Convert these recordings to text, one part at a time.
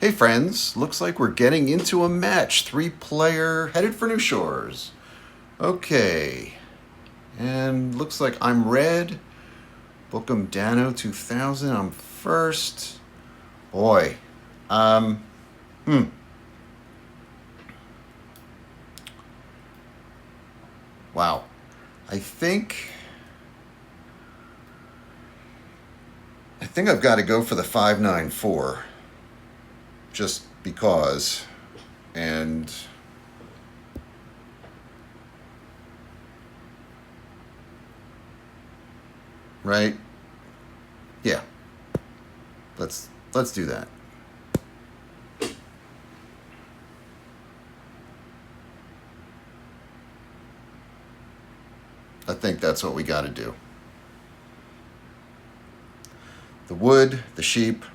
Hey friends, looks like we're getting into a match. 3-player headed for New Shores. Okay, and looks like I'm red. Bookum Dano 2000, I'm first. Boy, Wow. I think I've got to go for the 594. Just because, and right, yeah, let's do that. I think that's what we got to do. The wood, the sheep,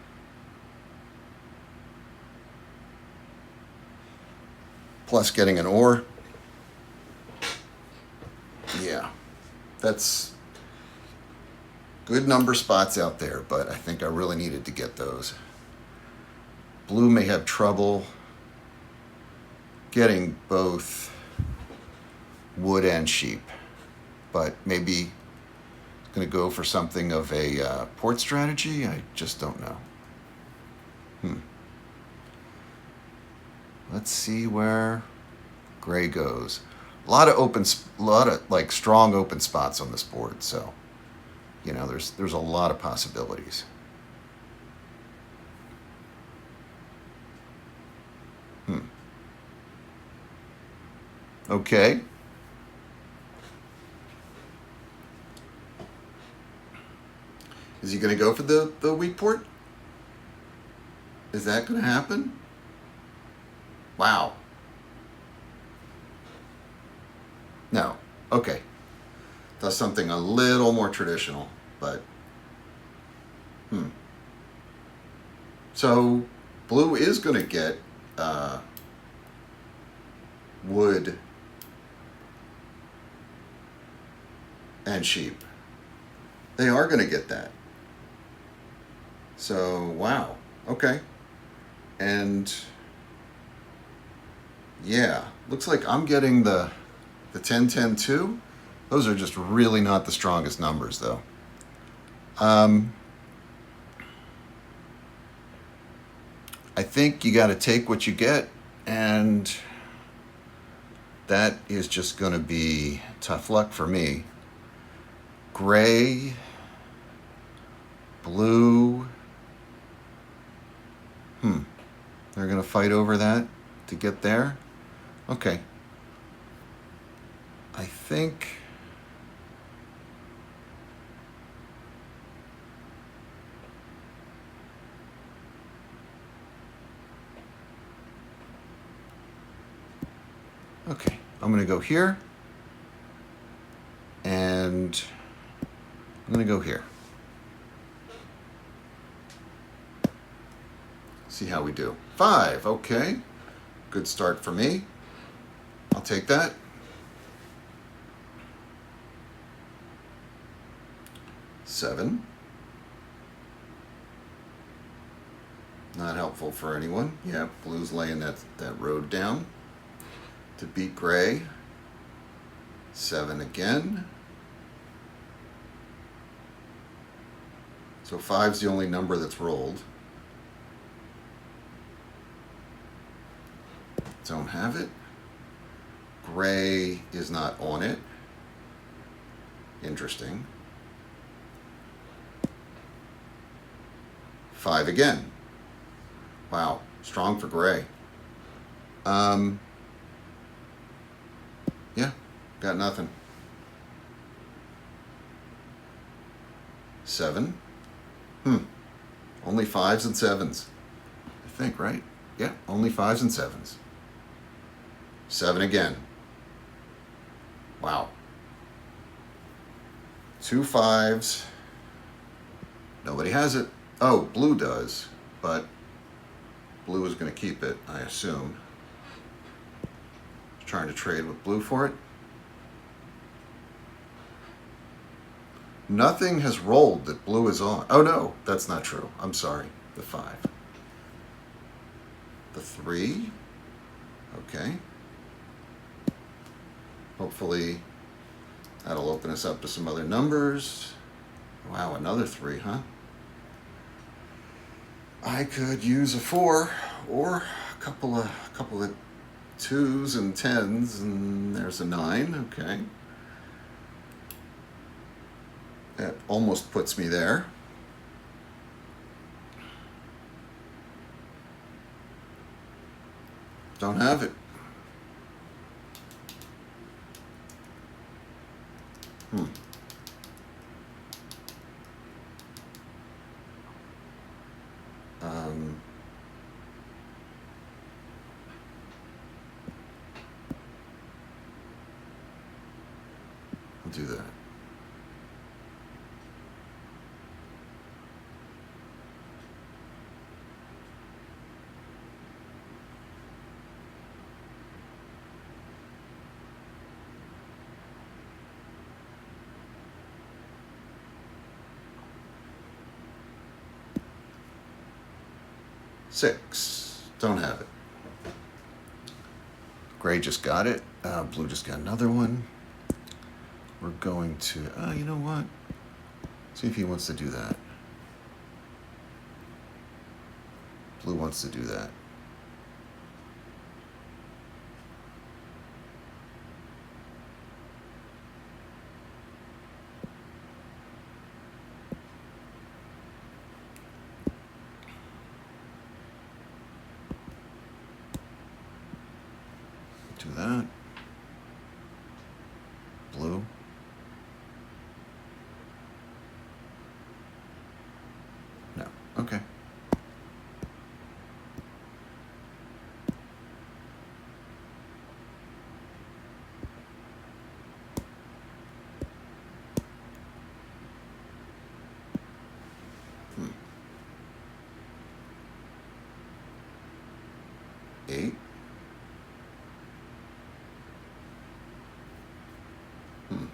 plus getting an ore. Yeah, that's good number spots out there, but I think I really needed to get those. Blue may have trouble getting both wood and sheep, but maybe going to go for something of a port strategy. I just don't know. Let's see where gray goes. A lot of like strong open spots on this board, so you know there's a lot of possibilities. Okay. Is he going to go for the weak port? Is that going to happen? Wow. No. Okay. Does something a little more traditional, but So blue is going to get wood and sheep. They are going to get that. So, wow. Okay. And yeah, looks like I'm getting the 10-10 too. Those are just really not the strongest numbers though. I think you got to take what you get, and that is just going to be tough luck for me. Gray, blue. They're going to fight over that to get there. Okay. I think okay, I'm going to go here, and I'm going to go here. See how we do. 5, okay. Good start for me. I'll take that. 7. Not helpful for anyone. Yeah, blue's laying that road down to beat gray. 7 again. So 5's the only number that's rolled. Don't have it. Gray is not on it. Interesting. 5 again. Wow, strong for gray. Yeah, got nothing. 7. Only 5s and 7s. I think, right? Yeah, only 5s and 7s. 7 again. Wow. 2 5s. Nobody has it. Oh, blue does, but blue is going to keep it, I assume. Trying to trade with blue for it. Nothing has rolled that blue is on. Oh no, that's not true. I'm sorry. The 5. the 3. Okay. Hopefully that'll open us up to some other numbers. Wow, another 3, huh? I could use a 4 or a couple of 2s and 10s, and there's a 9. Okay. That almost puts me there. Don't have it. I'll do that. Six. Don't have it. Gray just got it. Blue just got another one. We're going to, you know what? See if he wants to do that. Blue wants to do that. Do that. Blue. No. Okay. Hmm. 8. Hmm.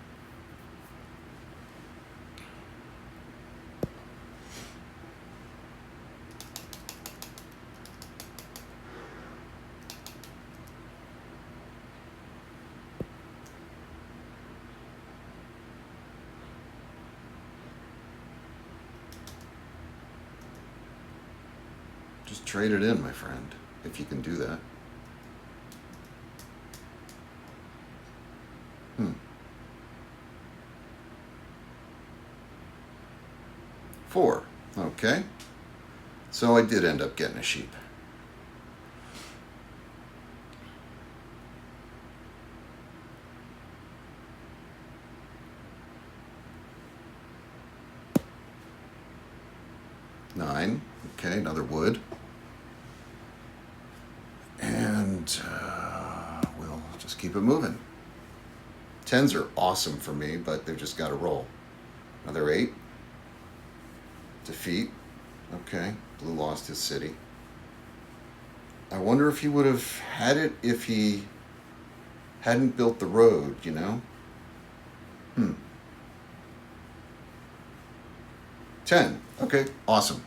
Just trade it in, my friend, if you can do that. 4. Okay. So I did end up getting a sheep. Nine. Okay, another wood. And we'll just keep it moving. 10s are awesome for me, but they've just got to roll. Another 8. Defeat. Okay, Blue lost his city. I wonder if he would have had it if he hadn't built the road, you know? 10. Okay, awesome.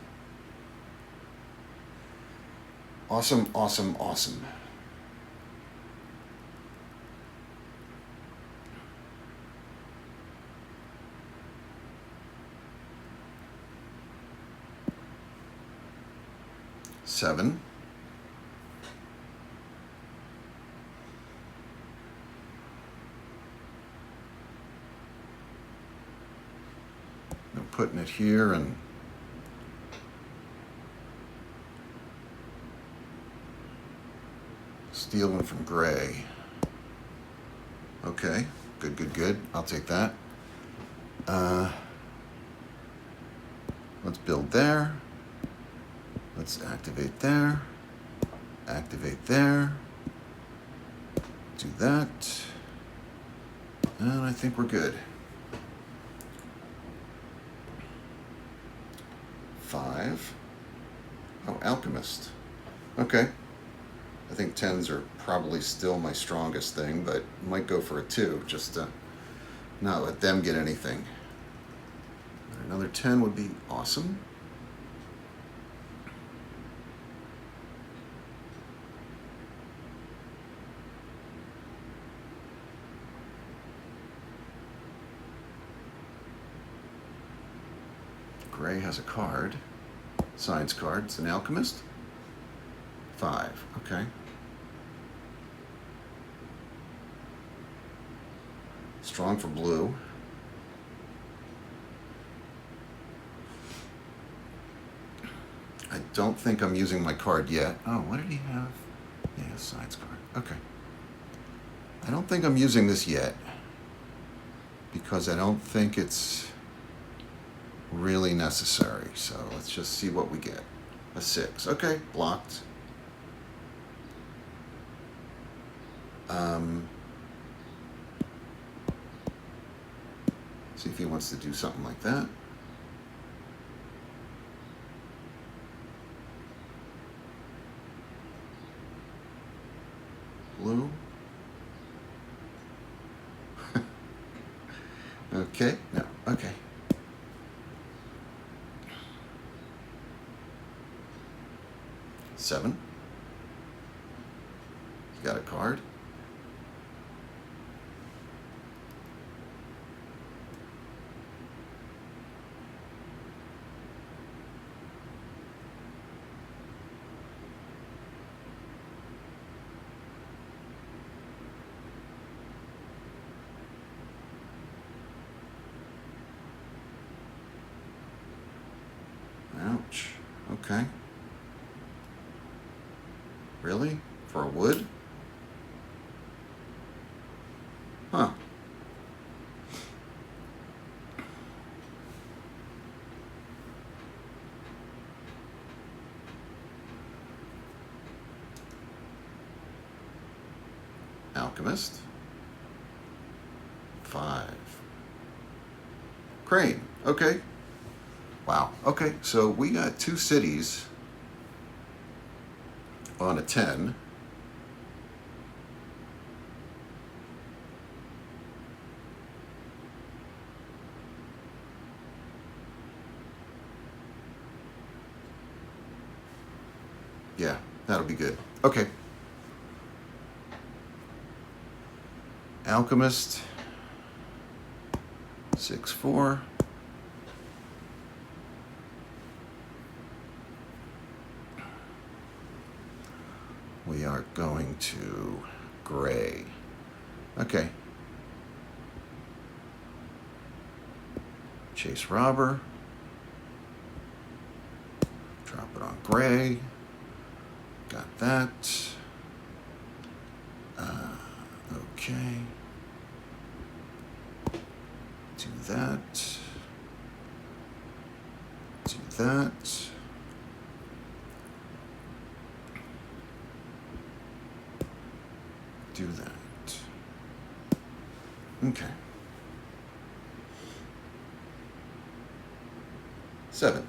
Awesome, awesome, awesome. Seven. I'm putting it here and stealing from Gray. Okay, good, good, good. I'll take that. Let's build there. Let's activate there. Activate there. Do that. And I think we're good. 5. Oh, Alchemist. Okay. I think 10s are probably still my strongest thing, but might go for a 2 just to not let them get anything. Another 10 would be awesome. Gray has a card. Science card. It's an alchemist. 5. Okay. Strong for blue. I don't think I'm using my card yet. Oh, what did he have? Yeah, science card. Okay. I don't think I'm using this yet because I don't think it's really necessary. So let's just see what we get. A 6. Okay, blocked. See if he wants to do something like that. Blue. Okay, no, okay. Seven. You got a card. Ouch. Okay. Really? For a wood? Huh. Alchemist. 5. Crane. Okay. Wow. Okay, so we got 2 cities on a 10. Yeah, that'll be good. Okay. Alchemist. 6-4. We are going to gray. Okay. Chase robber. Drop it on gray. Got that. Okay. Do that. Do that. Do that. Okay. 7.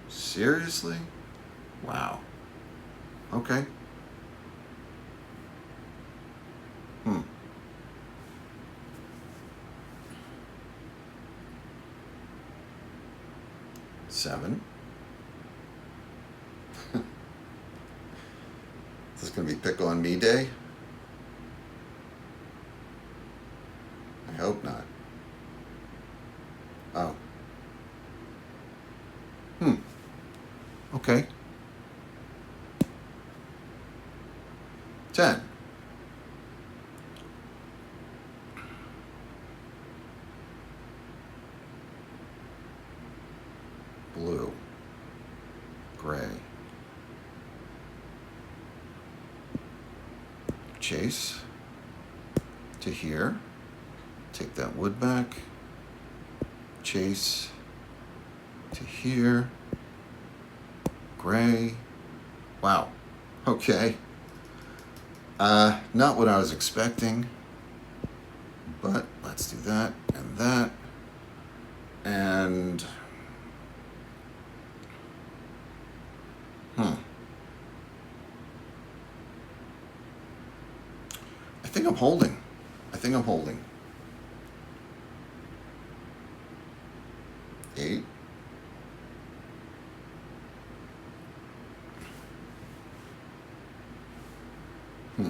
Seriously? Wow. Okay. 7. Is this going to be pick on me day? I hope not. Oh. Okay. 10. Blue. Gray. Chase. To here. Take that wood back. Chase. To here. Gray. Wow. Okay. Not what I was expecting. But let's do that and that. And think I'm holding. I think I'm holding. 8. Hmm.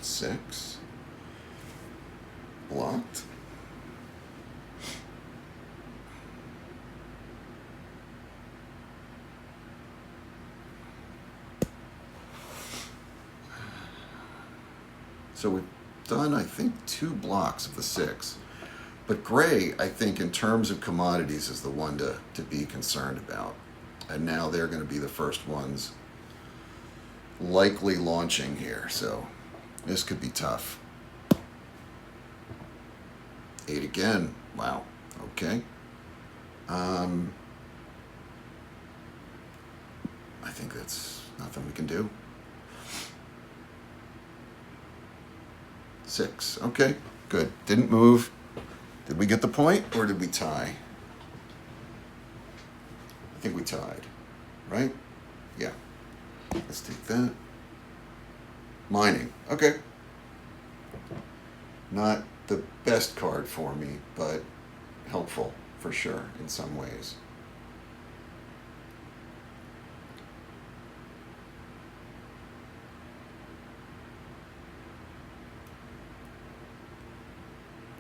6. Blocked. So we've done, I think, 2 blocks of the 6. But gray, I think, in terms of commodities, is the one to be concerned about. And now they're going to be the first ones likely launching here. So this could be tough. 8 again. Wow. Okay. I think that's nothing we can do. 6. Okay. Good. Didn't move. Did we get the point or did we tie? I think we tied. Right? Yeah. Let's take that. Mining. Okay. Not the best card for me, but helpful for sure in some ways.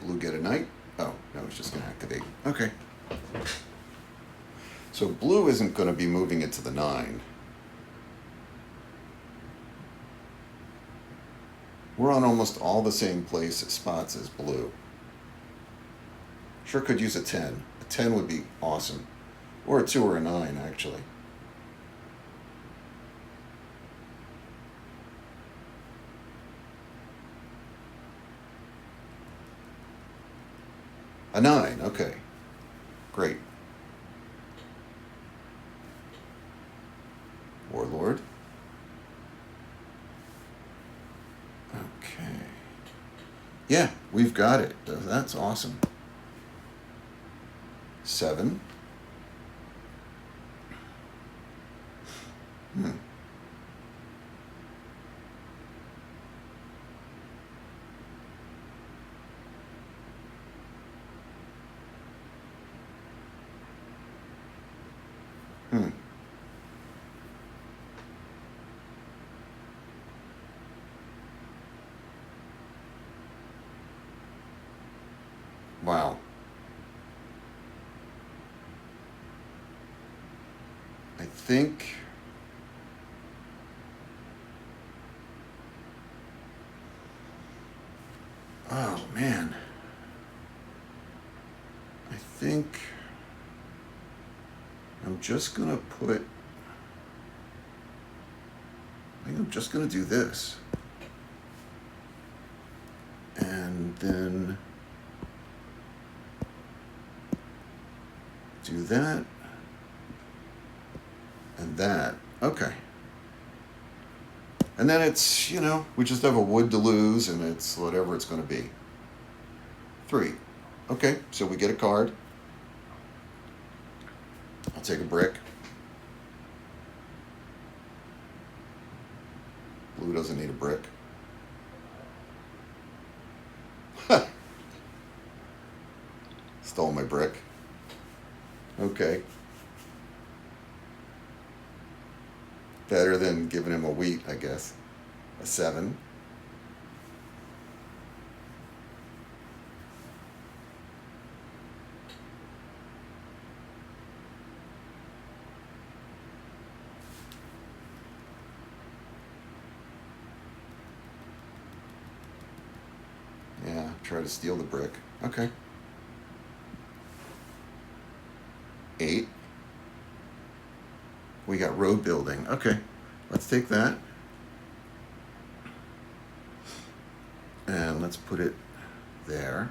Blue get a knight? Oh, no, it's just going to activate. Okay. So blue isn't going to be moving it to the 9. We're on almost all the same spots as blue. Sure could use a 10. A 10 would be awesome. Or a 2 or a 9, actually. A 9, okay. Great. Warlord. Okay. Yeah, we've got it. That's awesome. 7. Hmm. Hmm. Wow. I think oh man. I think I'm just gonna put I think I'm just gonna do this. And then do that and that. Okay. And then it's, we just have a wood to lose and it's whatever it's going to be. 3. Okay, so we get a card. I'll take a brick. Blue doesn't need a brick. Stole my brick. Okay. Better than giving him a wheat, I guess. A 7. Yeah, try to steal the brick. Okay. 8. We got road building. Okay, let's take that. And let's put it there.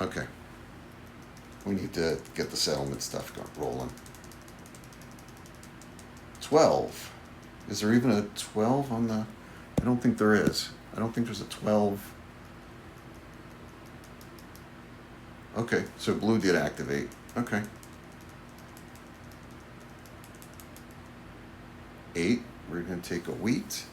Okay. We need to get the settlement stuff rolling. 12. Is there even a 12 on the... I don't think there is. I don't think there's a 12. Okay, so blue did activate. Okay. 8. We're going to take a wheat.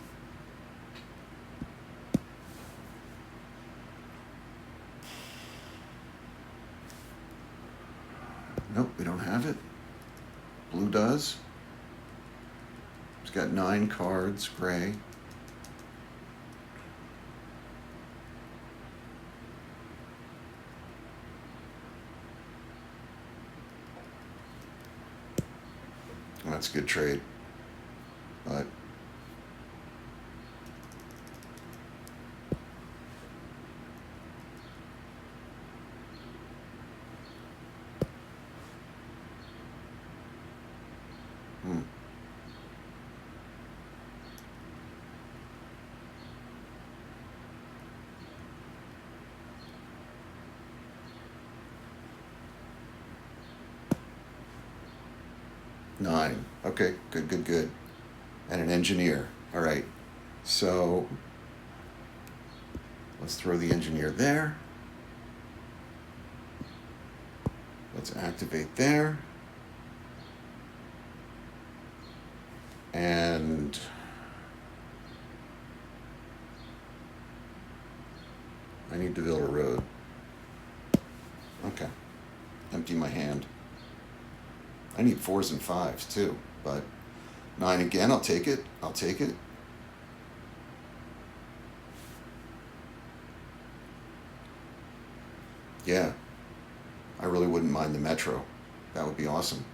Nope, we don't have it. Blue does. It's got 9 cards, gray. Well, that's a good trade. But hmm. Nine. Okay, good, good, good. And an engineer. All right. So let's throw the engineer there. Let's activate there. And I need to build a road. Okay. Empty my hand. I need 4s and 5s too, but 9 again, I'll take it. I'll take it. Yeah. I really wouldn't mind the metro. That would be awesome.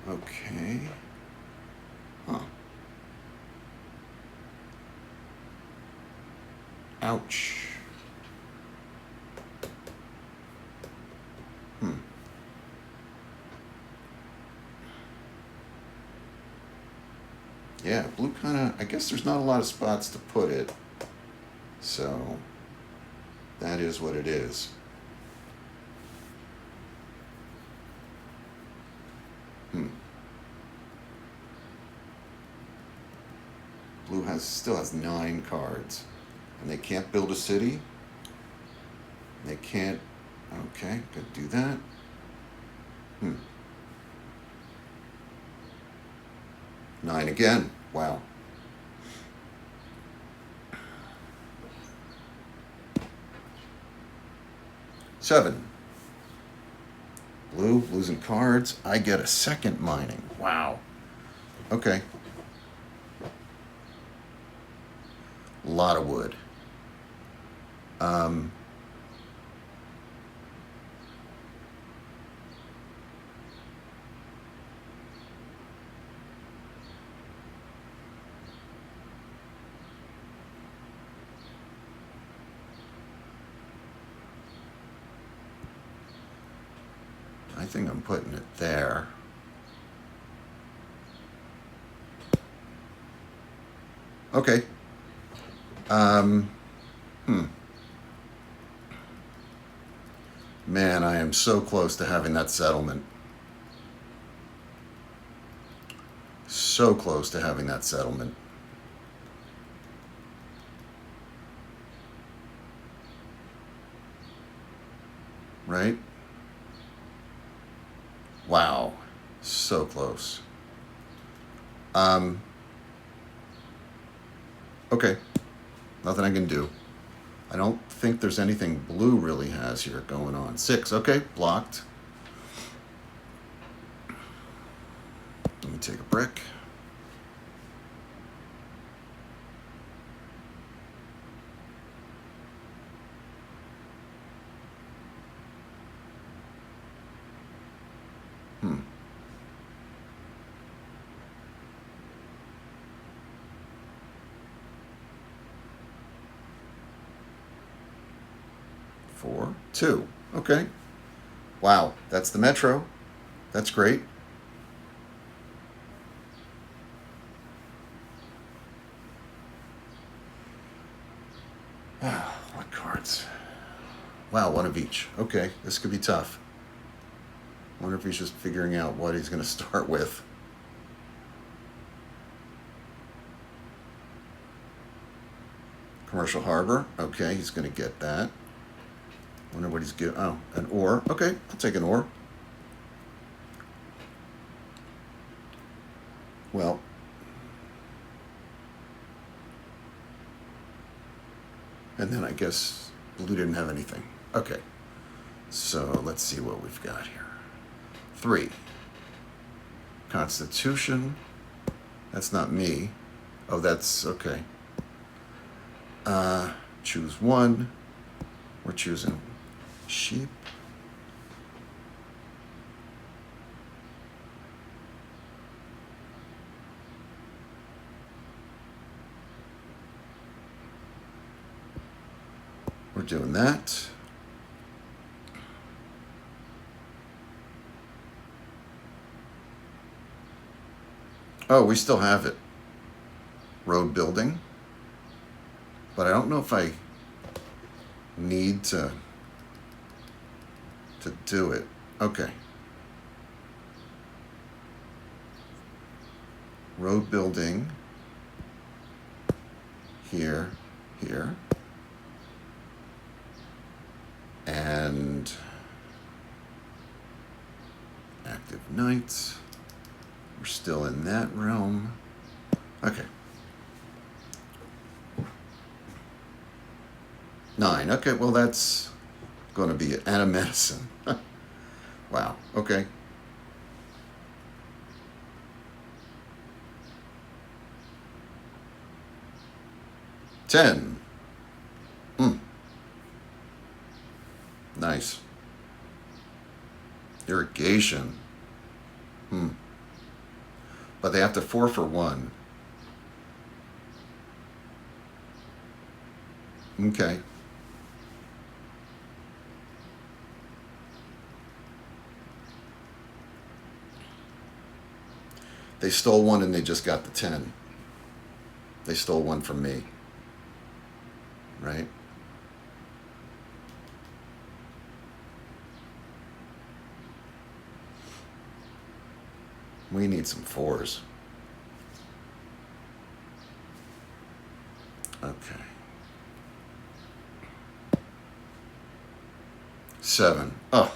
Okay. Huh. Ouch. Yeah, blue kind of, I guess there's not a lot of spots to put it. So that is what it is. Blue still has 9 cards. And they can't build a city. They can't. Okay, could do that. 9 again. Wow. Seven. Blue, losing cards. I get a second mining. Wow. Okay. A lot of wood. I think I'm putting it there. Okay. Man, I am so close to having that settlement. So close to having that settlement. Right? Wow. So close. Okay. Nothing I can do. I don't think there's anything blue really has here going on. 6. Okay. Blocked. Let me take a brick. Four, 2. Okay. Wow, that's the metro. That's great. Wow, one of each. Okay, this could be tough. I wonder if he's just figuring out what he's going to start with. Commercial harbor. Okay, he's going to get that. Wonder what he's getting. Oh, an ore. Okay, I'll take an ore. Well, and then I guess blue didn't have anything. Okay, so let's see what we've got here. 3. Constitution. That's not me. Oh, that's okay. Choose 1. We're choosing sheep. We're doing that. Oh, we still have it. Road building. But I don't know if I need to do it. Okay. Road building. Here. And active knights. We're still in that realm. Okay. 9. Okay, well that's going to be it. And a medicine. Wow. Okay. $10. Nice. Irrigation. But they have to 4 for 1. Okay. They stole 1 and they just got the 10. They stole 1 from me. Right? We need some 4s. Okay. 7. Oh,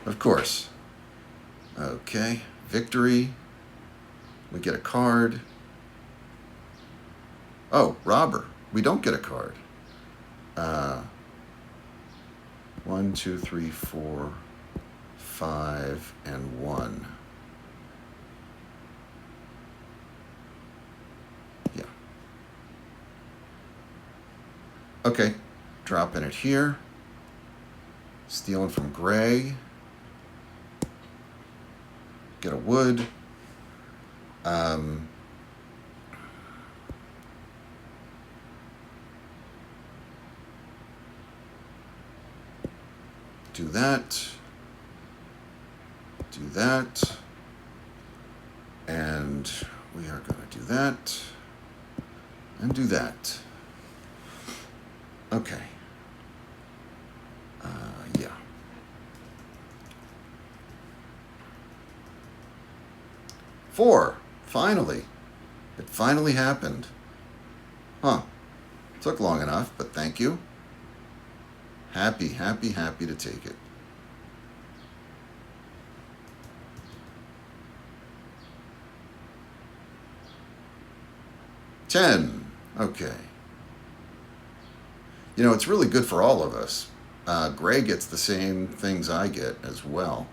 of course. Okay. Victory. We get a card. Oh, robber. We don't get a card. 1, 2, 3, 4, 5, and 1. Yeah. Okay. Dropping it here. Stealing from gray. Get a wood. Do that. Do that. And we are going to do that. And do that. Okay. Yeah. Four. Finally. It finally happened. Huh. Took long enough, but thank you. Happy to take it. $10. Okay. You know, it's really good for all of us. Gray gets the same things I get as well,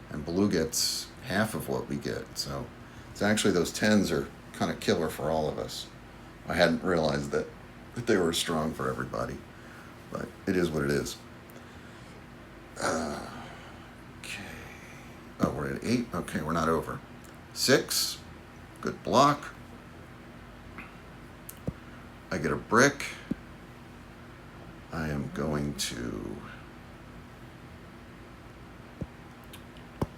and blue gets half of what we get. So it's actually those 10s are kind of killer for all of us. I hadn't realized that they were strong for everybody, but it is what it is. Okay. Oh, we're at 8. Okay, we're not over. 6. Good block. I get a brick. I am going to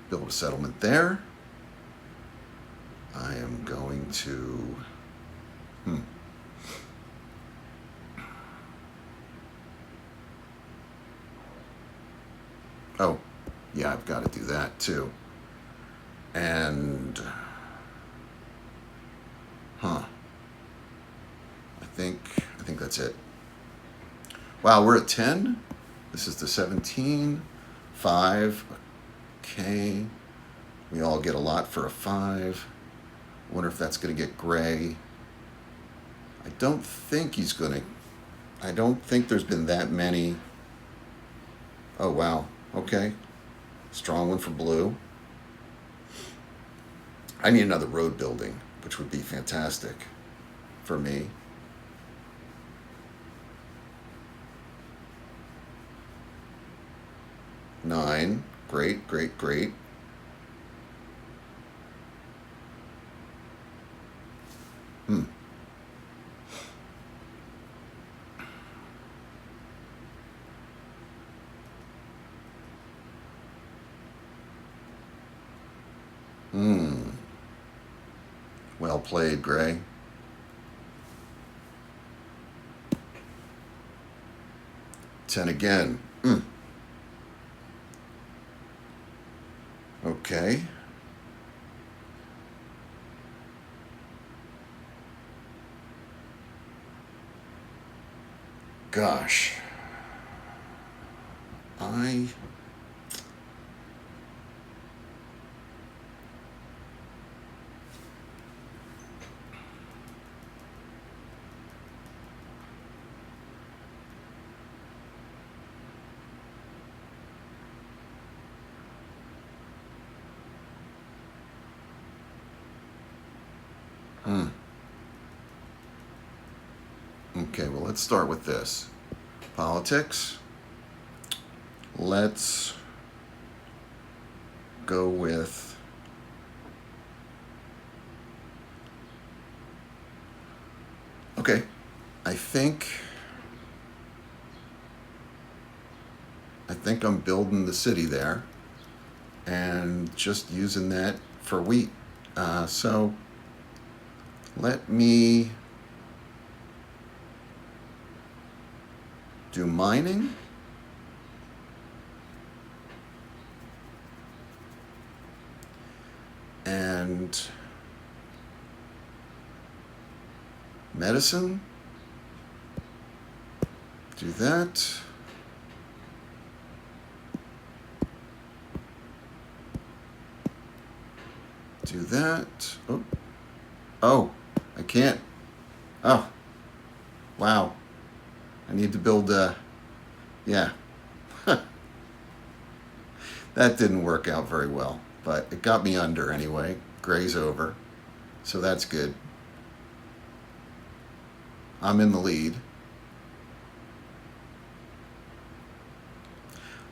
build a settlement there. I am going to Yeah, I've got to do that too. And, huh. I think that's it. Wow, we're at 10. This is the 17. 5. Okay. We all get a lot for a 5. I wonder if that's going to get gray. I don't think he's going to. I don't think there's been that many. Oh, wow. Okay. Strong one for blue. I need another road building, which would be fantastic for me. Nine. Great, great, great. Hmm. Hmm. Well played, Gray. 10 again. Hmm. Okay. Gosh. I. Hmm. Okay, well, let's start with this. Politics. Let's go with. Okay, I think. I think I'm building the city there and just using that for wheat. So let me do mining. And medicine. Do that. Do that. Oh, oh, I can't. Oh, wow. I need to build yeah. That didn't work out very well, but it got me under anyway. Gray's over, so that's good. I'm in the lead.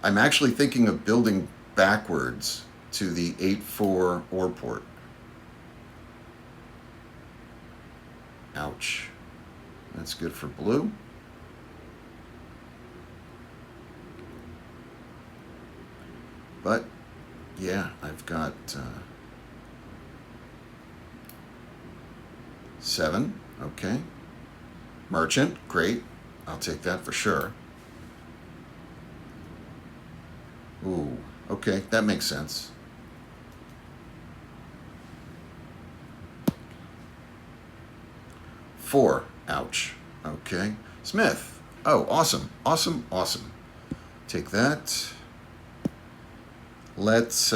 I'm actually thinking of building backwards to the 8-4 ore port. Ouch. That's good for blue. But, yeah, I've got 7. Okay. Merchant, great. I'll take that for sure. Ooh, okay, that makes sense. Four, ouch. Okay. Smith. Oh, awesome, awesome, awesome. Take that. Let's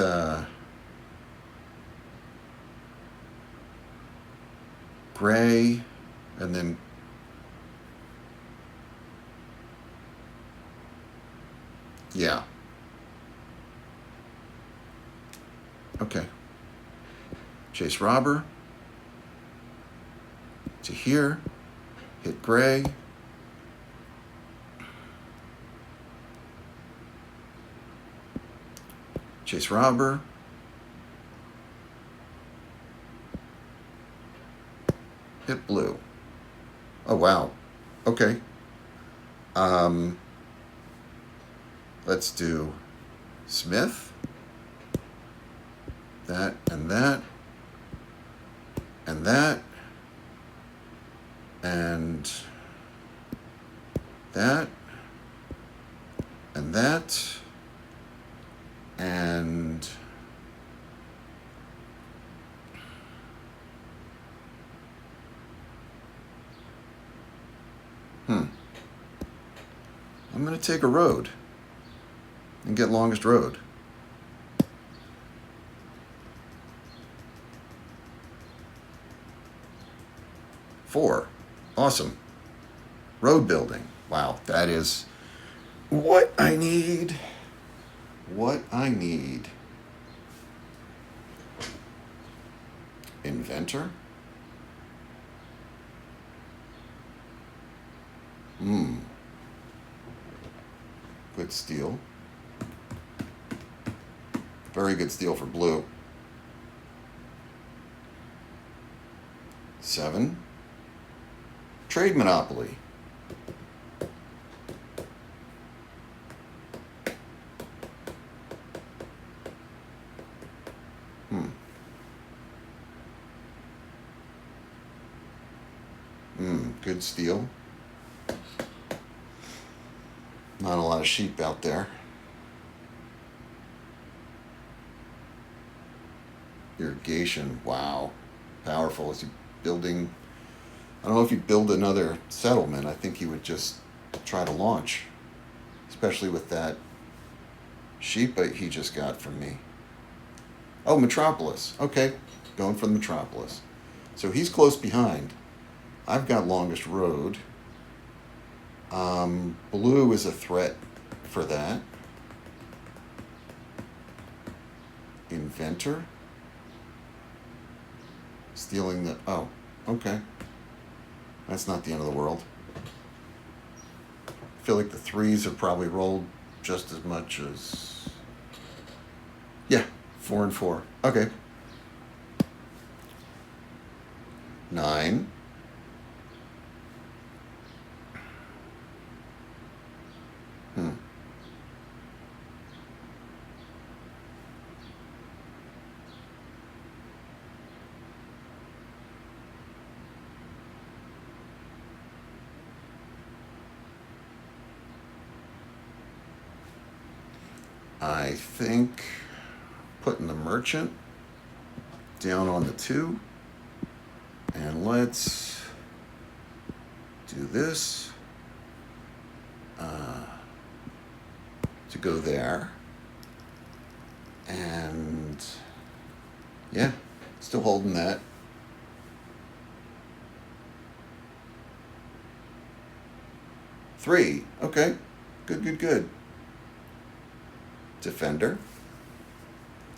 gray and then yeah. Okay. Chase robber to here. Hit gray. Chase robber. Hit blue. Oh wow. Okay. Let's do Smith. That and that. And that. And that. And that. And I'm going to take a road and get longest road. Four. Awesome. Road building. Wow, that is what I need. What I need. Inventor? Good steal. Very good steal for blue. 7. Trade monopoly. Good steal. Not a lot of sheep out there. Irrigation, wow. Powerful. Is he building? I don't know if he'd build another settlement. I think he would just try to launch. Especially with that sheep he just got from me. Oh, Metropolis. Okay, going for the Metropolis. So he's close behind. I've got longest road. Blue is a threat for that. Inventor. Stealing the... Oh, okay. That's not the end of the world. I feel like the 3s have probably rolled just as much as... Yeah, 4 and 4. Okay. 9. I think putting the merchant down on the 2. And let's do this to go there. And yeah, still holding that. Three. Okay. Good. Defender.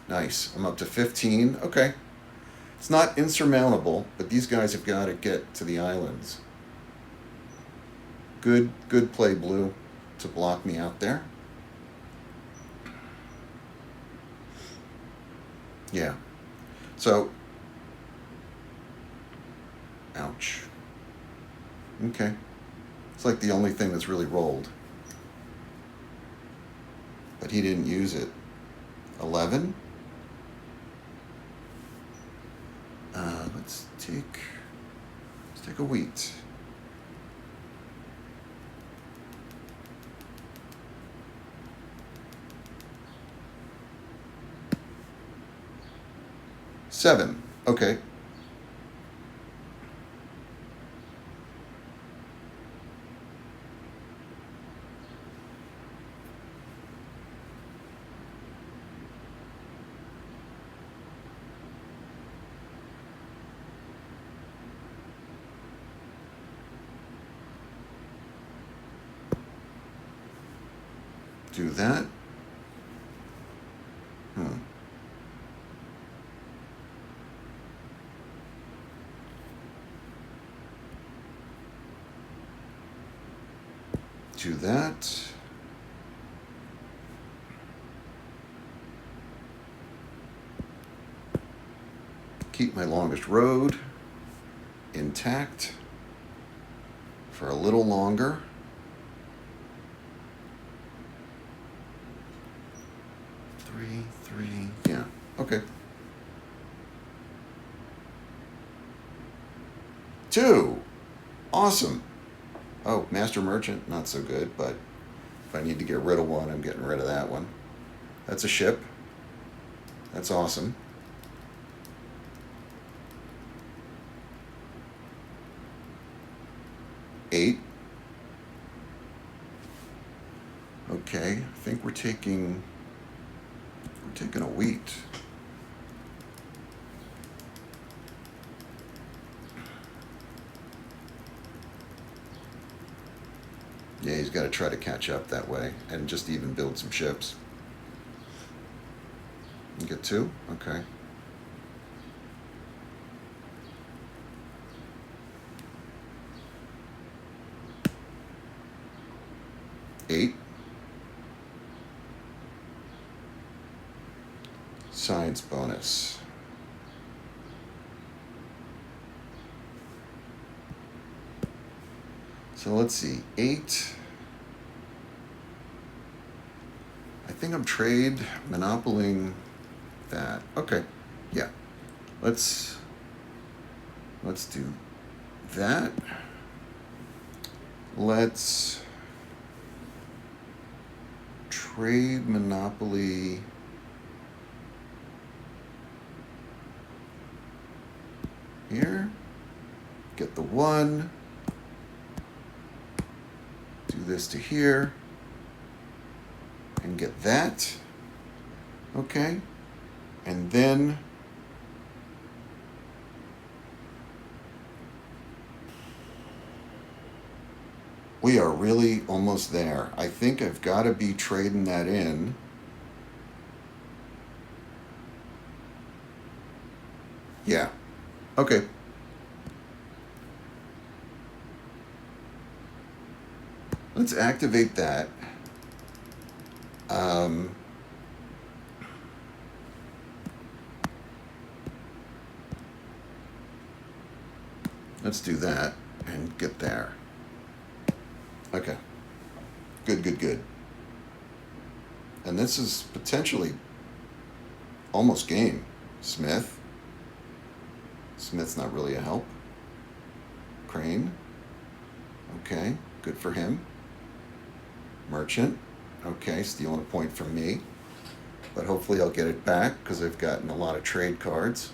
Nice. I'm up to 15. Okay. It's not insurmountable, but these guys have got to get to the islands. Good play, blue, to block me out there. Yeah. So, ouch. Okay. It's like the only thing that's really rolled. But he didn't use it. 11. Let's take a wheat. Seven. Okay. Do that. Do that. Keep my longest road intact for a little longer. Three. Yeah. Okay. 2. Awesome. Oh, Master Merchant, not so good, but if I need to get rid of one, I'm getting rid of that one. That's a ship. That's awesome. Eight. taking a wheat. Yeah, he's got to try to catch up that way and just even build some ships. You get 2? Okay. Eight. Science bonus. So let's see. 8. I think I'm trade monopolying that. Okay. Yeah. Let's do that. Let's trade monopoly here. Get the 1. Do this to here. And get that. Okay. And then we are really almost there. I think I've got to be trading that in. Yeah. Okay. Let's activate that. Let's do that and get there. Okay. Good. And this is potentially almost game. Smith's not really a help. Crane. Okay, good for him. Merchant. Okay, stealing a point from me. But hopefully I'll get it back because I've gotten a lot of trade cards.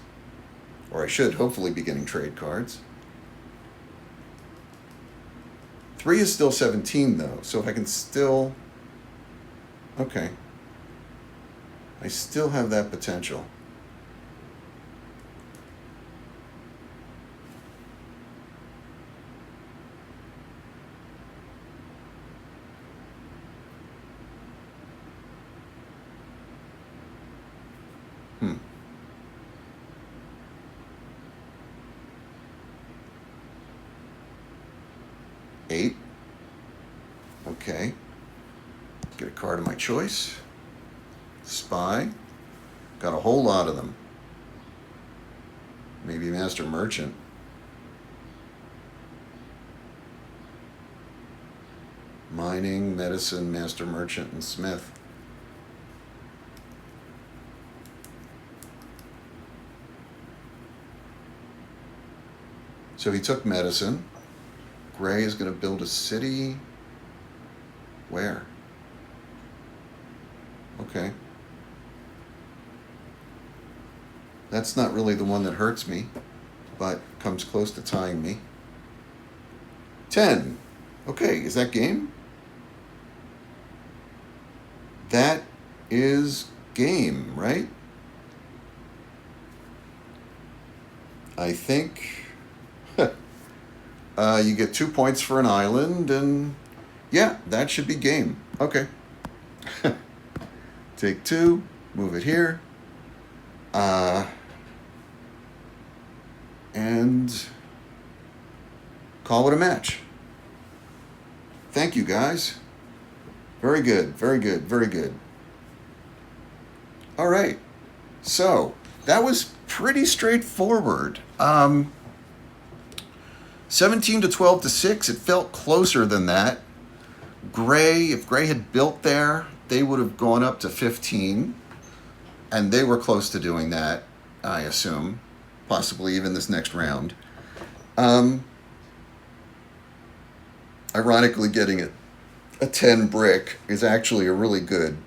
Or I should hopefully be getting trade cards. 3 is still 17 though, so if I can still... Okay. I still have that potential. Eight. Okay. Get a card of my choice. Spy. Got a whole lot of them. Maybe Master Merchant. Mining, Medicine, Master Merchant, and Smith. So he took Medicine. Gray is going to build a city. Where? Okay. That's not really the one that hurts me, but comes close to tying me. 10. Okay, is that game? That is game, right? I think you get 2 points for an island, and yeah, that should be game. Okay. Take 2, move it here. And call it a match. Thank you, guys. Very good. All right. So that was pretty straightforward. 17 to 12 to 6. It felt closer than that. If Gray had built there, they would have gone up to 15. And they were close to doing that, I assume. Possibly even this next round. Ironically, getting a 10 brick is actually a really good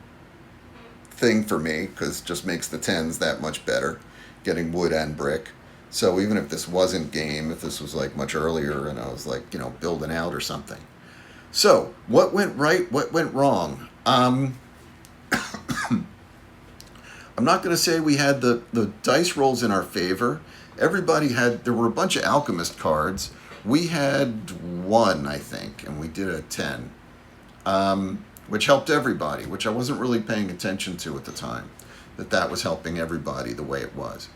thing for me because it just makes the 10s that much better, getting wood and brick. So even if this wasn't game, if this was like much earlier and I was like, building out or something. So what went right? What went wrong? I'm not going to say we had the dice rolls in our favor. Everybody had, there were a bunch of alchemist cards. We had one, I think, and we did a 10, which helped everybody, which I wasn't really paying attention to at the time, that was helping everybody the way it was.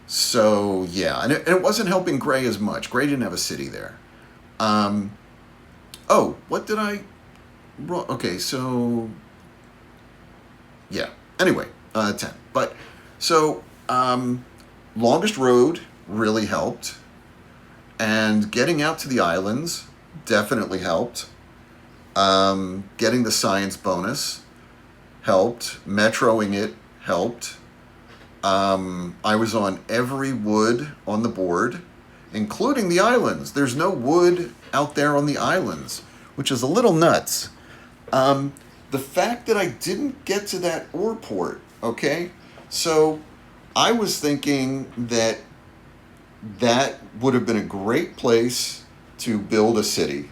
So, yeah, and it wasn't helping Gray as much. Gray didn't have a city there. Oh, what did I... Okay, so... Yeah. Anyway, 10. But, so, longest road really helped. And getting out to the islands definitely helped. Getting the science bonus helped. Metroing it helped. I was on every wood on the board, including the islands. There's no wood out there on the islands, which is a little nuts. The fact that I didn't get to that ore port, okay? So I was thinking that would have been a great place to build a city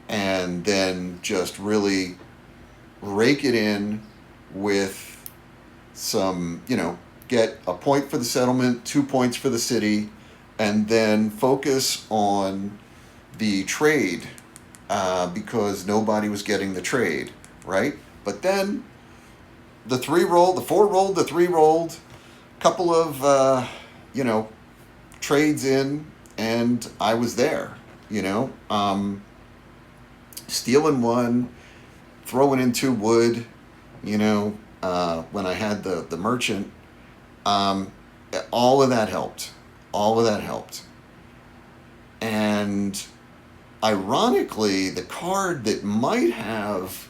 and then just really rake it in with some, get a point for the settlement, 2 points for the city, and then focus on the trade because nobody was getting the trade, right? But then the 4 rolled, the 3 rolled, couple of, trades in, and I was there, stealing one, throwing in 2 wood, when I had the merchant. All of that helped. And ironically, the card that might have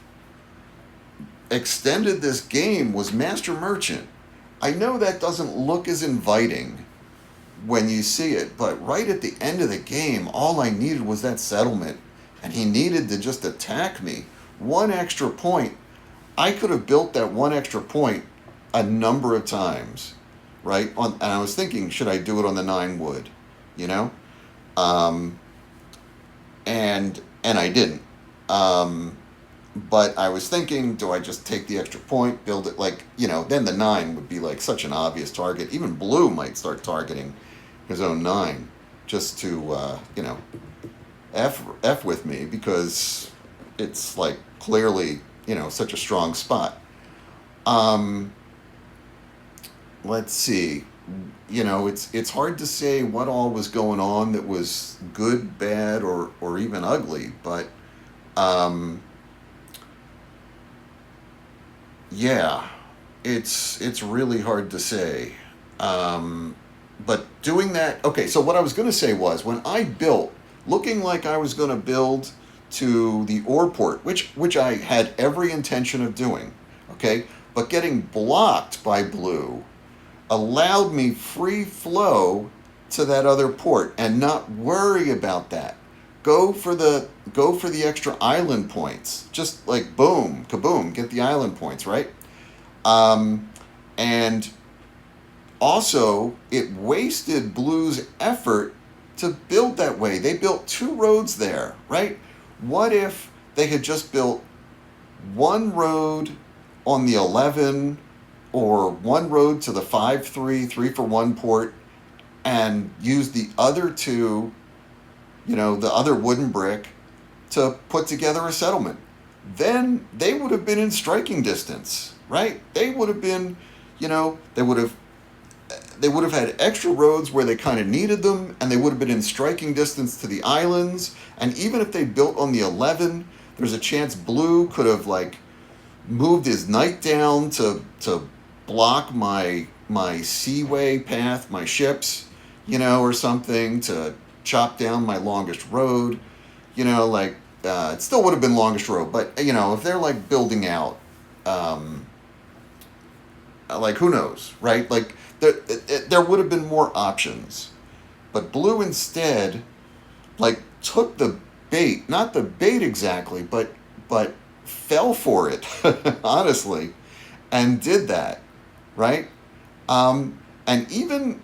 extended this game was Master Merchant. I know that doesn't look as inviting when you see it, but right at the end of the game, all I needed was that settlement, and he needed to just attack me. 1 extra point. I could have built that 1 extra point a number of times, right? And I was thinking, should I do it on the 9 wood, and I didn't. But I was thinking, do I just take the extra point, build it then the 9 would be like such an obvious target. Even Blue might start targeting his own 9 just to, F with me because it's like clearly, such a strong spot. Let's see. It's hard to say what all was going on that was good, bad, or even ugly, but yeah, it's really hard to say. But doing that, okay, so what I was going to say was when I built, looking like I was going to build to the ore port, which I had every intention of doing, okay, but getting blocked by Blue allowed me free flow to that other port and not worry about that. Go for the extra island points. Just like boom, kaboom, get the island points, right? And also it wasted Blue's effort to build that way. They built 2 roads there, right? What if they had just built 1 road on the 11 or 1 road to the 5-3, 3-for-1 port and used the other 2, the other wooden brick to put together a settlement? Then they would have been in striking distance, right? They would have been, they would have had extra roads where they kind of needed them, and they would have been in striking distance to the islands. And even if they built on the 11, there's a chance Blue could have moved his knight down to block my seaway path, my ships, or something, to chop down my longest road. It still would have been longest road, but if they're building out, who knows, right? There would have been more options, but Blue instead took the bait, not the bait exactly, but fell for it honestly, and did that, right? And even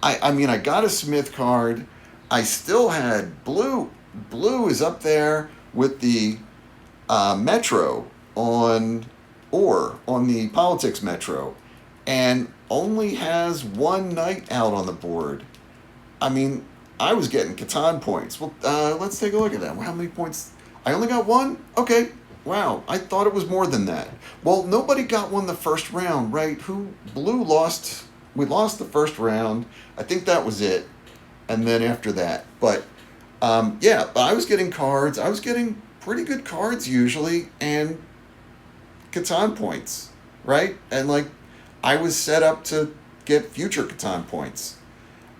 I got a Smith card. I still had Blue is up there with the Metro on or on the politics metro and only has one knight out on the board. I mean, I was getting Catan points. Well, let's take a look at that. How many points? I only got one? Okay. Wow. I thought it was more than that. Well, nobody got one the first round, right? Blue lost. We lost the first round. I think that was it. And then after that. But, yeah, I was getting cards. I was getting pretty good cards usually. And Catan points, right? And, like, I was set up to get future Catan points.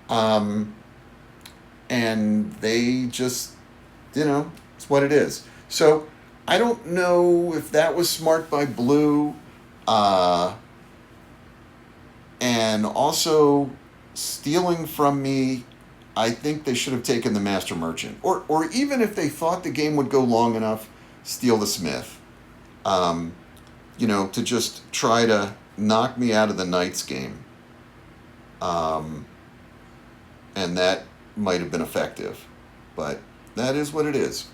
Um, and they just, it's what it is. So I don't know if that was smart by Blue, uh, and also stealing from me. I think they should have taken the Master Merchant, or even if they thought the game would go long enough, steal the Smith. Um, to just try to knock me out of the Knights game. Um, and that might have been effective, but that is what it is.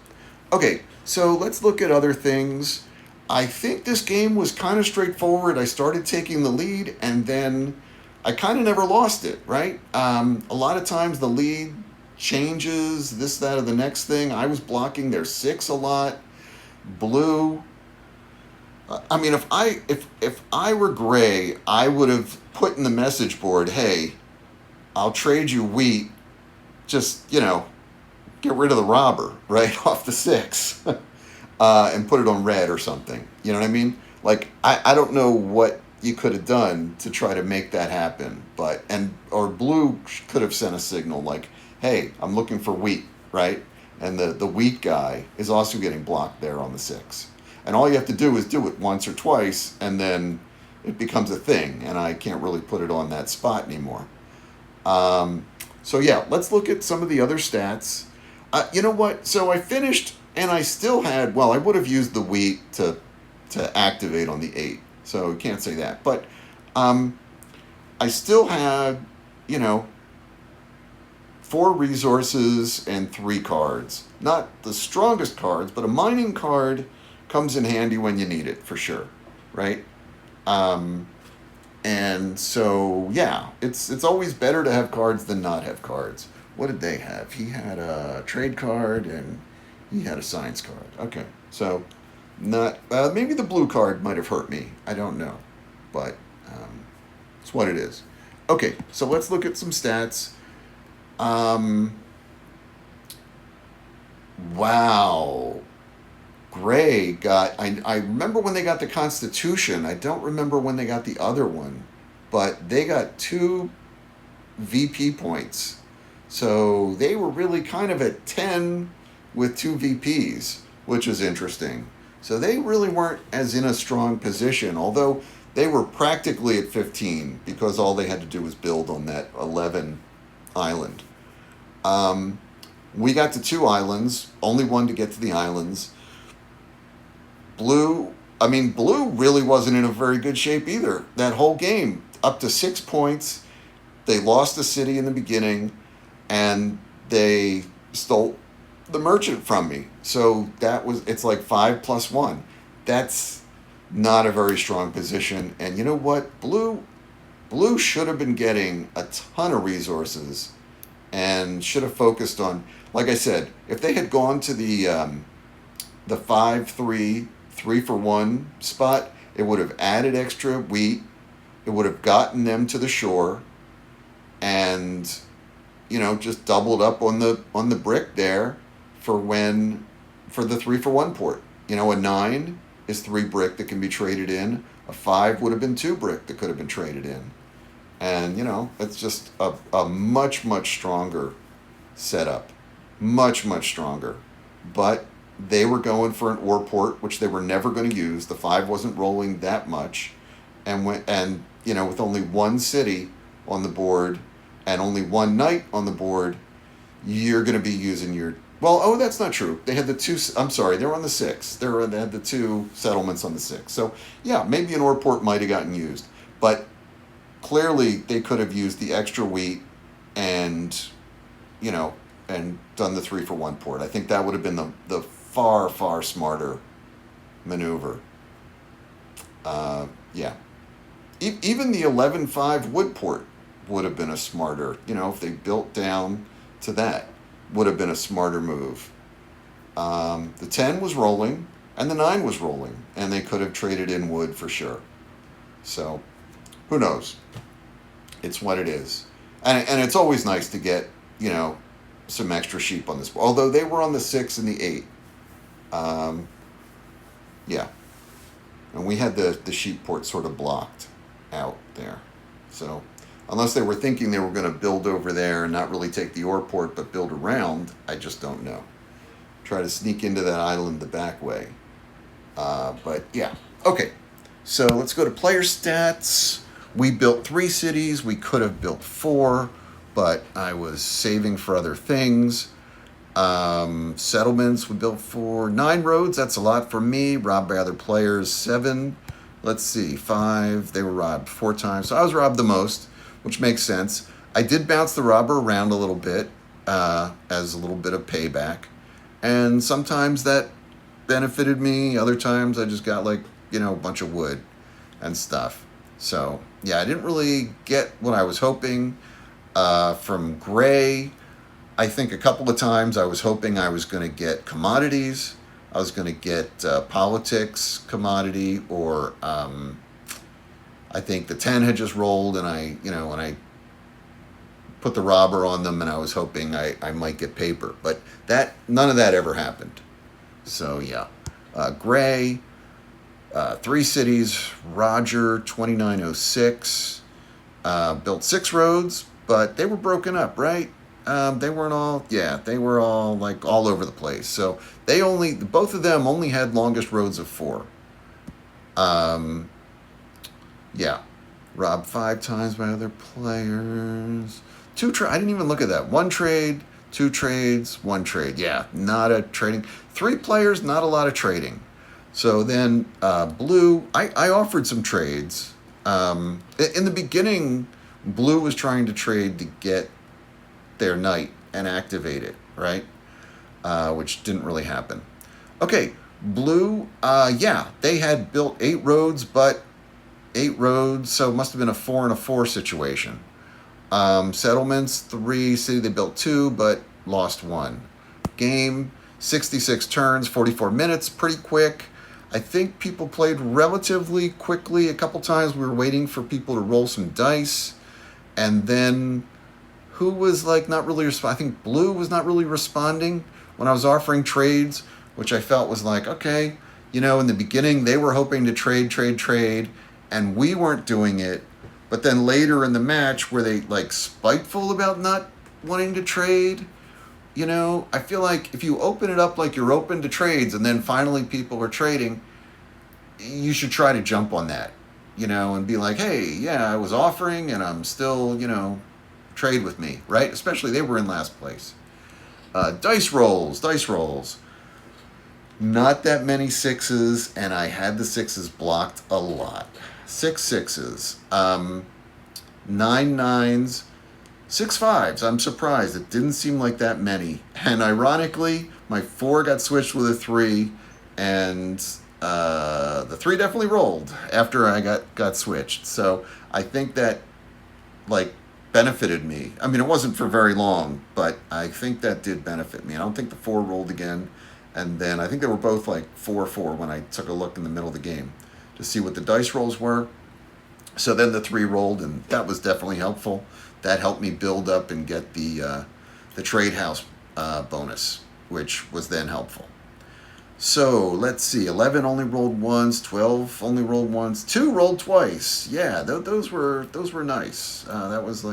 Okay, so let's look at other things. I think this game was kind of straightforward. I started taking the lead, and then I kind of never lost it, right? A lot of times the lead changes, this, that, or the next thing. I was blocking their six a lot. Blue. I mean, if I were gray, I would have put in the message board, hey, I'll trade you wheat. Just, get rid of the robber right off the six, and put it on red or something. You know what I mean? Like, I don't know what you could have done to try to make that happen, or blue could have sent a signal like, hey, I'm looking for wheat, right? And the wheat guy is also getting blocked there on the six. And all you have to do is do it once or twice, and then it becomes a thing, and I can't really put it on that spot anymore. So yeah, let's look at some of the other stats. You know what? So I finished, and I still had. Well, I would have used the wheat to activate on the 8, so you can't say that. But I still had, 4 resources and 3 cards. Not the strongest cards, but a mining card comes in handy when you need it for sure, right? And so, yeah, it's always better to have cards than not have cards. What did they have? He had a trade card and he had a science card. Okay, so not maybe the blue card might have hurt me. I don't know, but it's what it is. Okay, so let's look at some stats. Wow. Gray got, I remember when they got the Constitution. I don't remember when they got the other one, but they got 2 VP points. So they were really kind of at 10 with 2 VPs, which is interesting. So they really weren't as in a strong position, although they were practically at 15 because all they had to do was build on that 11 island. We got to 2 islands, only one to get to the islands. Blue really wasn't in a very good shape either. That whole game, up to 6 points. They lost the city in the beginning, and they stole the merchant from me. So it's like 5 plus 1. That's not a very strong position. And you know what? Blue should have been getting a ton of resources and should have focused on, like I said, if they had gone to the 5-3 3-for-1 spot, it would have added extra wheat. It would have gotten them to the shore, and just doubled up on the brick there for the 3-for-1 port. A 9 is 3 brick that can be traded in. A 5 would have been 2 brick that could have been traded in, and it's just a much stronger setup, much stronger, but they were going for an ore port, which they were never going to use. The 5 wasn't rolling that much, and with only 1 city on the board and only 1 knight on the board, you're going to be using your. Well, that's not true. They had the 2. I'm sorry, they were on the 6. They had the 2 settlements on the 6. So yeah, maybe an ore port might have gotten used, but clearly they could have used the extra wheat and and done the 3-for-1 port. I think that would have been the far smarter maneuver. Yeah. Even the 11-5 Woodport would have been a smarter, if they built down to that, would have been a smarter move. The 10 was rolling and the 9 was rolling, and they could have traded in wood for sure. So, who knows? It's what it is. And it's always nice to get, some extra sheep on this. Although they were on the 6 and the 8. Um, yeah. And we had the sheep port sort of blocked out there. So, unless they were thinking they were going to build over there and not really take the ore port but build around, I just don't know. Try to sneak into that island the back way. But yeah. Okay. So let's go to player stats. We built 3 cities. We could have built 4, but I was saving for other things. Settlements, we built 4. 9 roads, that's a lot for me. Robbed by other players, 7. Let's see, 5. They were robbed 4 times. So I was robbed the most, which makes sense. I did bounce the robber around a little bit as a little bit of payback. And sometimes that benefited me. Other times I just got a bunch of wood and stuff. So, yeah, I didn't really get what I was hoping from Gray. I think a couple of times I was hoping I was going to get commodities. I was going to get politics commodity, or I think the 10 had just rolled, and I put the robber on them, and I was hoping I might get paper. But none of that ever happened. So, yeah. Gray, 3 cities, Roger, 2906, built 6 roads, but they were broken up, right? They weren't all, they were all all over the place. So both of them only had longest roads of 4. Yeah. Robbed 5 times by other players. I didn't even look at that. 1 trade, 2 trades, 1 trade. Yeah, not a trading. 3 players, not a lot of trading. So then Blue, I offered some trades. In the beginning, Blue was trying to trade to get their knight and activate it, right? Which didn't really happen. Okay, Blue, they had built 8 roads, but 8 roads, so it must have been a 4 and a 4 situation. Settlements, 3, city they built 2, but lost 1. Game, 66 turns, 44 minutes, pretty quick. I think people played relatively quickly. A couple times we were waiting for people to roll some dice, and then who was not really responding? I think Blue was not really responding when I was offering trades, which I felt was okay, in the beginning they were hoping to trade, and we weren't doing it. But then later in the match, were they spiteful about not wanting to trade? I feel like if you open it up like you're open to trades, and then finally people are trading, you should try to jump on that, and be like, hey, yeah, I was offering and I'm still, trade with me, right? Especially they were in last place. Dice rolls. Not that many 6s, and I had the 6s blocked a lot. 6 6s. 9 9s. 6 5s. I'm surprised. It didn't seem like that many. And ironically, my 4 got switched with a 3, and the 3 definitely rolled after I got switched. So I think that benefited me. I mean, it wasn't for very long, but I think that did benefit me. I don't think the 4 rolled again. And then I think they were both 4-4 when I took a look in the middle of the game to see what the dice rolls were. So then the 3 rolled, and that was definitely helpful. That helped me build up and get the trade house bonus, which was then helpful. So let's see. 11 only rolled once. 12 only rolled once. 2 rolled twice. Yeah, those were nice. That was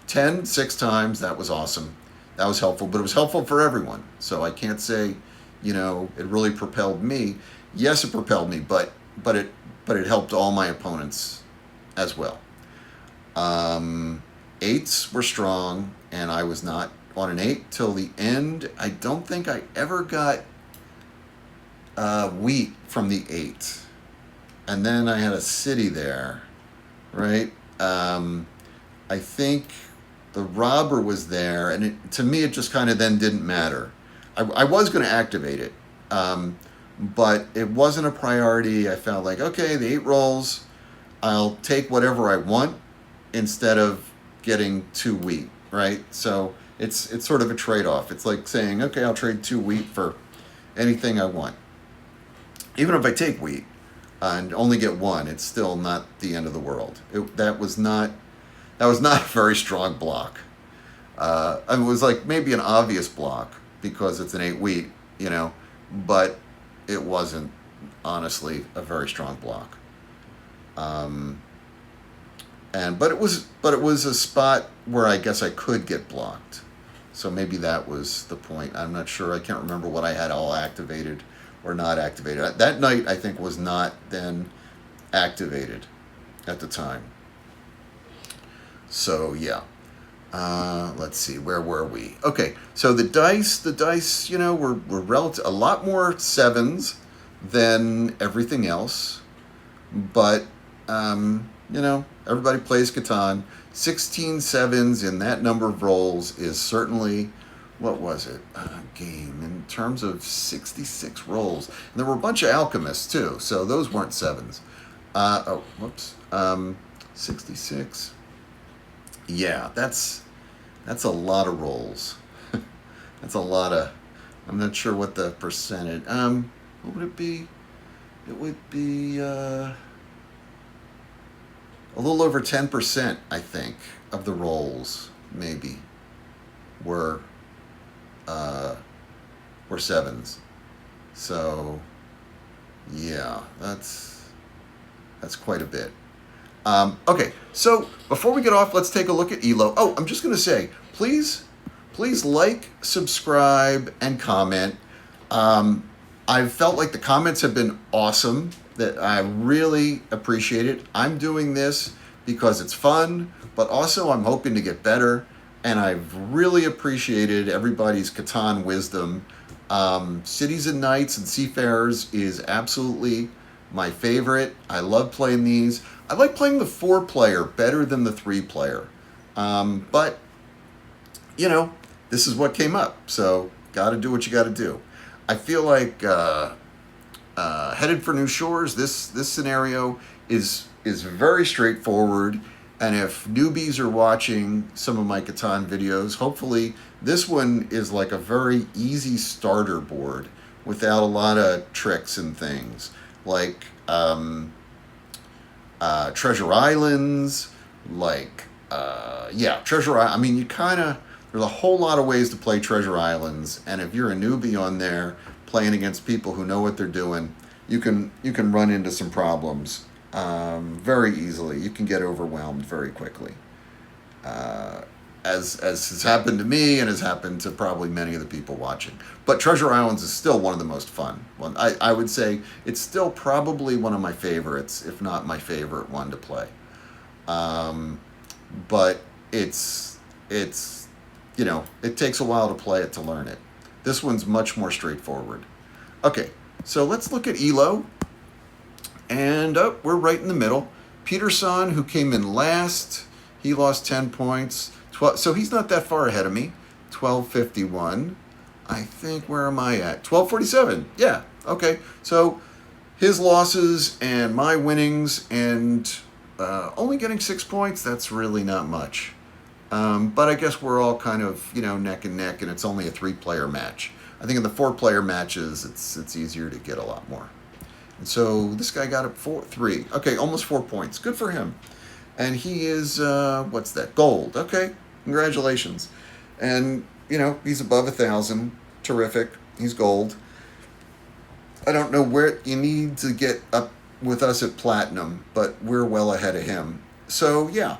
10 6 times. That was awesome. That was helpful, but it was helpful for everyone. So I can't say, it really propelled me. Yes, it propelled me, but it helped all my opponents as well. 8s were strong, and I was not on an 8 till the end. I don't think I ever got wheat from the 8. And then I had a city there, right? I think the robber was there, and to me it just kind of then didn't matter. I was going to activate it. but it wasn't a priority. I felt like, okay, the 8 rolls, I'll take whatever I want instead of getting 2 wheat, right? So it's sort of a trade-off. It's like saying, okay, I'll trade 2 wheat for anything I want. Even if I take wheat and only get 1, it's still not the end of the world. That was not a very strong block. It was like maybe an obvious block because it's an 8 wheat, but it wasn't honestly a very strong block. But it was a spot where I guess I could get blocked. So maybe that was the point. I'm not sure. I can't remember what I had all activated or not activated. That knight, I think, was not then activated at the time. So yeah. Let's see, where were we? Okay, so the dice, were relative, a lot more 7s than everything else, but everybody plays Catan. 16 7s in that number of rolls is certainly, what was it? Game in terms of 66 rolls. And there were a bunch of alchemists too, so those weren't 7s. 66. Yeah, that's a lot of rolls. That's a lot of. I'm not sure what the percentage. What would it be? It would be a little over 10%, I think, of the rolls maybe were 7s. So yeah, that's quite a bit. Okay, so before we get off, let's take a look at ELO. Oh, I'm just going to say, please like, subscribe, and comment. I've felt like the comments have been awesome, that I really appreciate it. I'm doing this because it's fun, but also I'm hoping to get better, and I've really appreciated everybody's Catan wisdom. Cities and Knights and Seafarers is absolutely my favorite. I love playing these. I like playing the 4-player better than the 3-player. But, this is what came up. So, got to do what you got to do. I feel like Headed for New Shores, this scenario is very straightforward. And if newbies are watching some of my Catan videos, hopefully this one is like a very easy starter board without a lot of tricks and things. Like Treasure Islands, Treasure Island. I mean, there's a whole lot of ways to play Treasure Islands, and if you're a newbie on there playing against people who know what they're doing, you can run into some problems very easily. You can get overwhelmed very quickly, as has happened to me and has happened to probably many of the people watching. But Treasure Islands is still one of the most fun. I would say it's still probably one of my favorites, if not my favorite one to play. But it takes a while to play it to learn it. This one's much more straightforward. Okay, so let's look at ELO. And we're right in the middle. Peterson, who came in last, he lost 10 points. So he's not that far ahead of me. 1251. I think, where am I at? 1247. Yeah, okay. So his losses and my winnings, and only getting 6 points, that's really not much. But I guess we're all kind of, neck and neck, and it's only a 3-player match. I think in the 4-player matches, it's easier to get a lot more. And so this guy got up 3. Okay, almost 4 points. Good for him. And he is, what's that? Gold. Okay, congratulations. And, he's above 1,000. Terrific. He's gold. I don't know where you need to get up with us at platinum, but we're well ahead of him. So, yeah.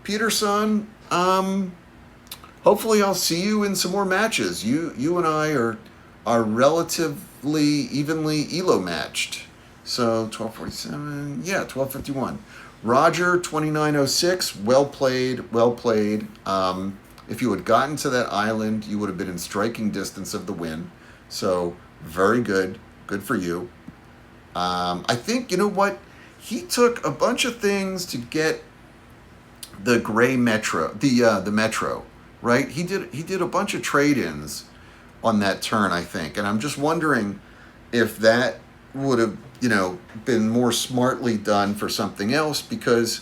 Peterson, hopefully I'll see you in some more matches. You and I are relatively evenly ELO matched. So 1247, 1251. Roger, 2906, well played. If you had gotten to that island, you would have been in striking distance of the win. So very good. Good for you. I think, you know what? He took a bunch of things to get the gray metro, the metro, right? He did a bunch of trade-ins on that turn, I think. And I'm just wondering if that would have, been more smartly done for something else, because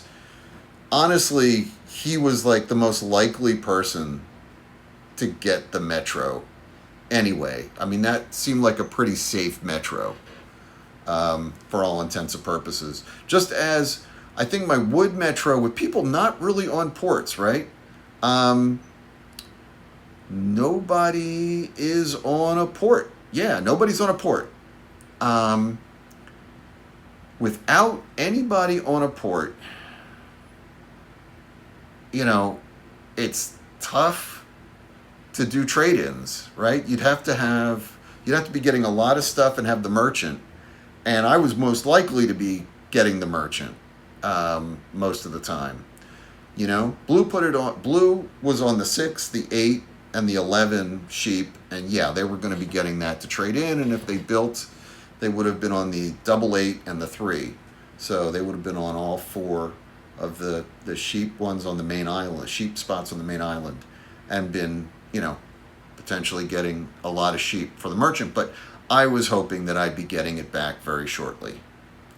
honestly, he was like the most likely person to get the metro anyway. I mean, that seemed like a pretty safe metro, for all intents and purposes. Just as I think my wood metro, with people not really on ports, right? Nobody is on a port. Yeah, nobody's on a port. Without anybody on a port, it's tough to do trade-ins, right? You'd have to be getting a lot of stuff and have the merchant. And I was most likely to be getting the merchant, most of the time. Blue was on the 6, the 8, and the 11 sheep, and yeah, they were going to be getting that to trade in. And if they built, they would have been on the 8 and the 3, so they would have been on all 4 of the sheep ones on the main island, sheep spots on the main island, and been potentially getting a lot of sheep for the merchant. But I was hoping that I'd be getting it back very shortly.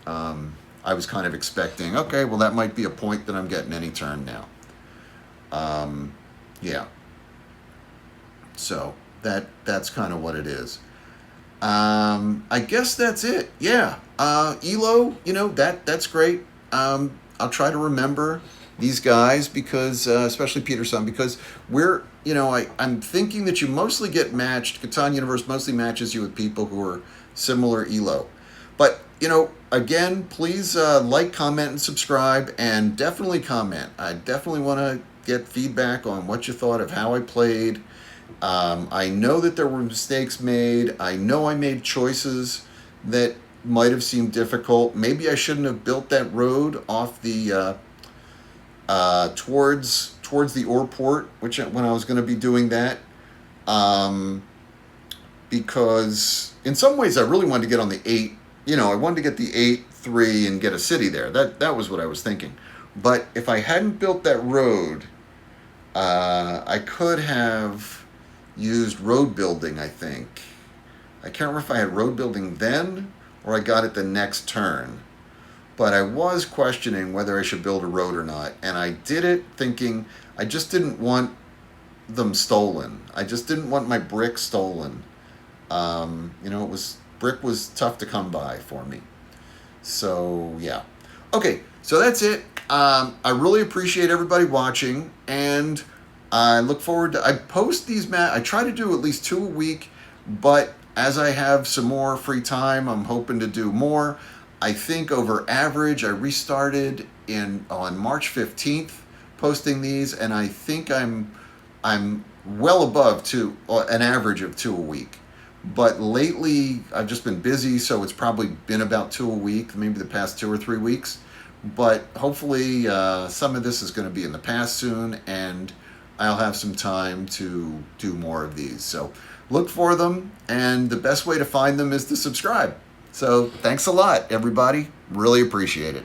I was kind of expecting, okay, well, that might be a point that I'm getting any turn now. Yeah. So that's kind of what it is. I guess that's it. Yeah. Elo, that's great. I'll try to remember these guys, because, especially Peterson, because I'm thinking that you mostly get matched. Catan Universe mostly matches you with people who are similar Elo. But, again, please like, comment, and subscribe, and definitely comment. I definitely want to get feedback on what you thought of how I played. I know that there were mistakes made. I know I made choices that might have seemed difficult. Maybe I shouldn't have built that road off the towards the ore port, when I was going to be doing that, because in some ways I really wanted to get on the 8. I wanted to get the 8-3 and get a city there. That was what I was thinking. But if I hadn't built that road, I could have used road building, I think. I can't remember if I had road building then or I got it the next turn. But I was questioning whether I should build a road or not. And I did it thinking I just didn't want them stolen. I just didn't want my brick stolen. Brick was tough to come by for me. So, yeah. Okay, so that's it. I really appreciate everybody watching, and I look forward to... I post these I try to do at least 2 a week, but as I have some more free time, I'm hoping to do more. I think over average, I restarted on March 15th posting these, and I think I'm well above an average of 2 a week. But lately, I've just been busy, so it's probably been about 2 a week, maybe the past 2 or 3 weeks. But hopefully, some of this is going to be in the past soon, and I'll have some time to do more of these. So look for them, and the best way to find them is to subscribe. So thanks a lot, everybody. Really appreciate it.